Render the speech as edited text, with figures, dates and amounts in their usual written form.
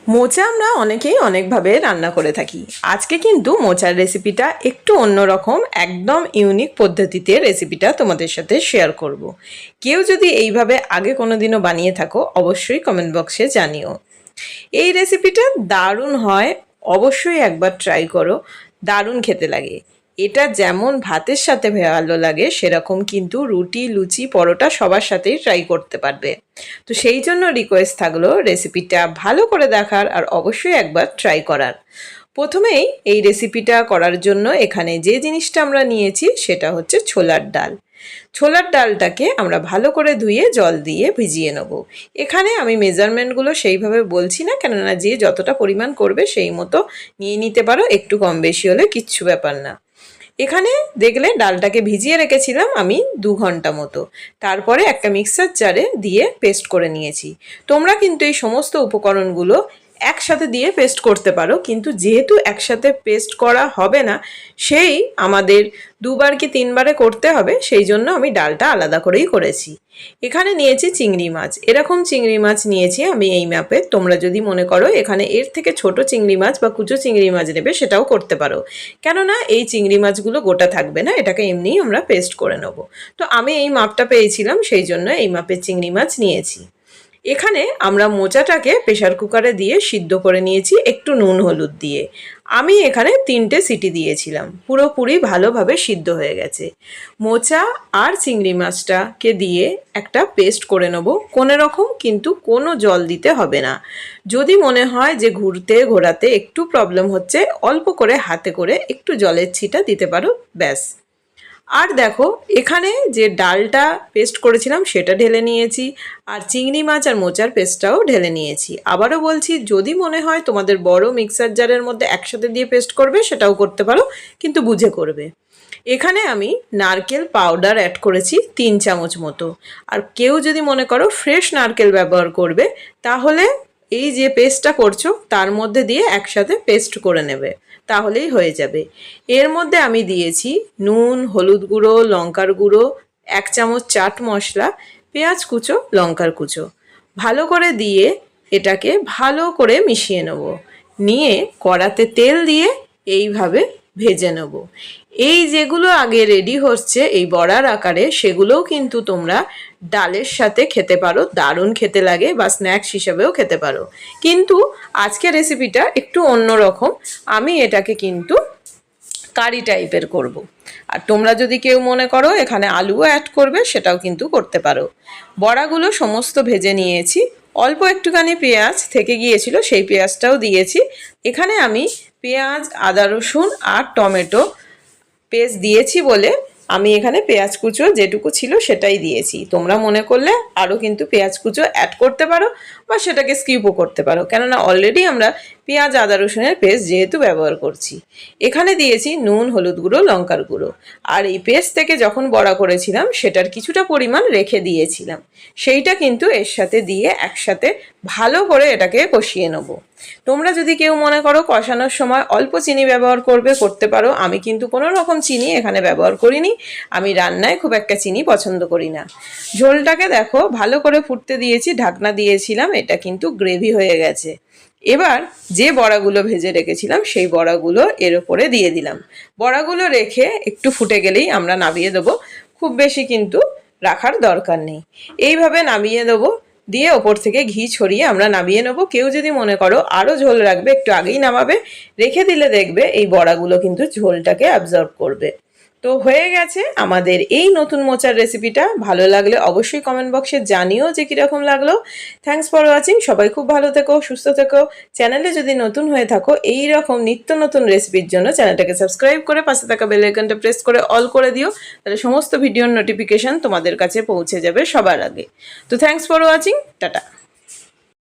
মোচা আমরা অনেকেই অনেকভাবে রান্না করে থাকি। আজকে কিন্তু মোচার রেসিপিটা একটু অন্যরকম, একদম ইউনিক পদ্ধতিতে রেসিপিটা তোমাদের সাথে শেয়ার করব। কেউ যদি এইভাবে আগে কোনোদিনও বানিয়ে থাকো অবশ্যই কমেন্ট বক্সে জানিও। এই রেসিপিটা দারুণ হয়, অবশ্যই একবার ট্রাই করো, দারুণ খেতে লাগে। এটা যেমন ভাতের সাথে ভালো লাগে সেরকম কিন্তু রুটি, লুচি, পরোটা সবার সাথেই ট্রাই করতে পারবে। তো সেই জন্য রিকোয়েস্ট থাকলো রেসিপিটা ভালো করে দেখার আর অবশ্যই একবার ট্রাই করার। প্রথমেই এই রেসিপিটা করার জন্য এখানে যে জিনিসটা আমরা নিয়েছি সেটা হচ্ছে ছোলার ডাল। ছোলার ডালটাকে আমরা ভালো করে ধুয়ে জল দিয়ে ভিজিয়ে নেব। এখানে আমি মেজারমেন্টগুলো সেইভাবে বলছি না, কেননা যে যতটা পরিমাণ করবে সেই মতো নিয়ে নিতে পারো, একটু কম বেশি হলে কিচ্ছু ব্যাপার না। এখানে দেখলে ডালটাকে ভিজিয়ে রেখেছিলাম আমি 2 ঘন্টা মতো। তারপরে একটা মিক্সার জারে দিয়ে পেস্ট করে নিয়েছি। তোমরা কিন্তু এই সমস্ত উপকরণগুলো একসাথে দিয়ে পেস্ট করতে পারো, কিন্তু যেহেতু একসাথে পেস্ট করা হবে না, সেই আমাদের 2বার কি 3বারে করতে হবে, সেই জন্য আমি ডালটা আলাদা করেই করেছি। এখানে নিয়েছি চিংড়ি মাছ, এরকম চিংড়ি মাছ নিয়েছি আমি এই ম্যাপে। তোমরা যদি মনে করো এখানে এর থেকে ছোট চিংড়ি মাছ বা কুচো চিংড়ি মাছ নেবে সেটাও করতে পারো, কেননা এই চিংড়ি মাছগুলো গোটা থাকবে না, এটাকে এমনিই আমরা পেস্ট করে নেব। তো আমি এই মাপটা পেয়েছিলাম, সেই জন্য এই মাপের চিংড়ি মাছ নিয়েছি। এখানে আমরা মোচাটাকে প্রেসার কুকারে দিয়ে সিদ্ধ করে নিয়েছি একটু নুন হলুদ দিয়ে। আমি এখানে 3টে সিটি দিয়েছিলাম, পুরোপুরি ভালোভাবে সিদ্ধ হয়ে গেছে। মোচা আর চিংড়ি মাছটাকে দিয়ে একটা পেস্ট করে নেব, কোনো রকম কিন্তু কোনো জল দিতে হবে না। যদি মনে হয় যে ঘোরাতে একটু প্রবলেম হচ্ছে, অল্প করে হাতে করে একটু জলের ছিটা দিতে পারো, ব্যাস। আর দেখো এখানে যে ডালটা পেস্ট করেছিলাম সেটা ঢেলে নিয়েছি, আর চিংড়ি মাছ আর মোচার পেস্টটাও ঢেলে নিয়েছি। আবারও বলছি, যদি মনে হয় তোমাদের বড় মিক্সার জারের মধ্যে একসাথে দিয়ে পেস্ট করবে সেটাও করতে পারো, কিন্তু বুঝে করবে। এখানে আমি নারকেল পাউডার অ্যাড করেছি 3 চামচ মতো। আর কেউ যদি মনে করো ফ্রেশ নারকেল ব্যবহার করবে, তাহলে এই যে পেস্টটা করছো তার মধ্যে দিয়ে একসাথে পেস্ট করে নেবে, তাহলেই হয়ে যাবে। এর মধ্যে আমি দিয়েছি নুন, হলুদ গুঁড়ো, লঙ্কার গুঁড়ো, 1 চামচ চাট মশলা, পেঁয়াজ কুচো, লঙ্কার কুচো। ভালো করে দিয়ে এটাকে ভালো করে মিশিয়ে নেব। নিয়ে কড়াতে তেল দিয়ে এইভাবে ভেজে নেব। এই যেগুলো আগে রেডি হচ্ছে এই বড়ার আকারে, সেগুলোও কিন্তু তোমরা ডালের সাথে খেতে পারো, দারুণ খেতে লাগে, বা স্ন্যাক্স হিসেবেও খেতে পারো। কিন্তু আজকের রেসিপিটা একটু অন্যরকম, আমি এটাকে কিন্তু কারি টাইপের করব। আর তোমরা যদি কেউ মনে করো এখানে আলুও অ্যাড করবে, সেটাও কিন্তু করতে পারো। বড়াগুলো সমস্ত ভেজে নিয়েছি, অল্প একটুখানি পেঁয়াজ থেকে গিয়েছিল, সেই পেঁয়াজটাও দিয়েছি। এখানে আমি পেঁয়াজ, আদা রসুন আর টমেটো পেস্ট দিয়েছি বলে আমি এখানে পেঁয়াজ কুচো যেটুকু ছিল সেটাই দিয়েছি। তোমরা মনে করলে আরও কিন্তু পেঁয়াজ কুচো অ্যাড করতে পারো, বা সেটাকে স্কিপও করতে পারো, কেননা অলরেডি আমরা পেঁয়াজ, আদা রসুনের পেস্ট যেহেতু ব্যবহার করছি। এখানে দিয়েছি নুন, হলুদ গুঁড়ো, লঙ্কার গুঁড়ো। আর এই পেস্ট থেকে যখন বড়া করেছিলাম সেটার কিছুটা পরিমাণ রেখে দিয়েছিলাম, সেইটা কিন্তু এর সাথে দিয়ে একসাথে ভালো করে এটাকে কষিয়ে নেবো। তোমরা যদি কেউ মনে করো কষানোর সময় অল্প চিনি ব্যবহার করতে পারো, আমি কিন্তু কোনো রকম চিনি এখানে ব্যবহার করিনি, আমি রান্নায় খুব একটা চিনি পছন্দ করি না। ঝোলটাকে দেখো ভালো করে ফুটতে দিয়েছি, ঢাকনা দিয়েছিলাম, এটা কিন্তু গ্রেভি হয়ে গেছে। এবার যে বড়াগুলো ভেজে রেখেছিলাম সেই বড়াগুলো এর উপরে দিয়ে দিলাম। বড়াগুলো রেখে একটু ফুটে গেলেই আমরা নামিয়ে দেবো, খুব বেশি কিন্তু রাখার দরকার নেই। এইভাবে নামিয়ে দেবো, দিয়ে ওপর থেকে ঘি ছড়িয়ে আমরা নামিয়ে নেবো। কেউ যদি মনে করো আরও ঝোল রাখবে, একটু আগেই নামাবে, রেখে দিলে দেখবে এই বড়াগুলো কিন্তু ঝোলটাকে অ্যাবজর্ব করবে। তো হয়ে গেছে আমাদের এই নতুন মোচার রেসিপিটা। ভালো লাগলে অবশ্যই কমেন্ট বক্সে জানিও যে কীরকম লাগলো। Thanks for watching. সবাই খুব ভালো থেকো, সুস্থ থেকো। চ্যানেলে যদি নতুন হয়ে থাকো এই রকম নিত্য নতুন রেসিপির জন্য চ্যানেলটাকে সাবস্ক্রাইব করে পাশে থাকা বেল আইকনটা প্রেস করে অল করে দিও, তাহলে সমস্ত ভিডিওর নোটিফিকেশন তোমাদের কাছে পৌঁছে যাবে সবার আগে। তো থ্যাঙ্কস ফর ওয়াচিং, টাটা।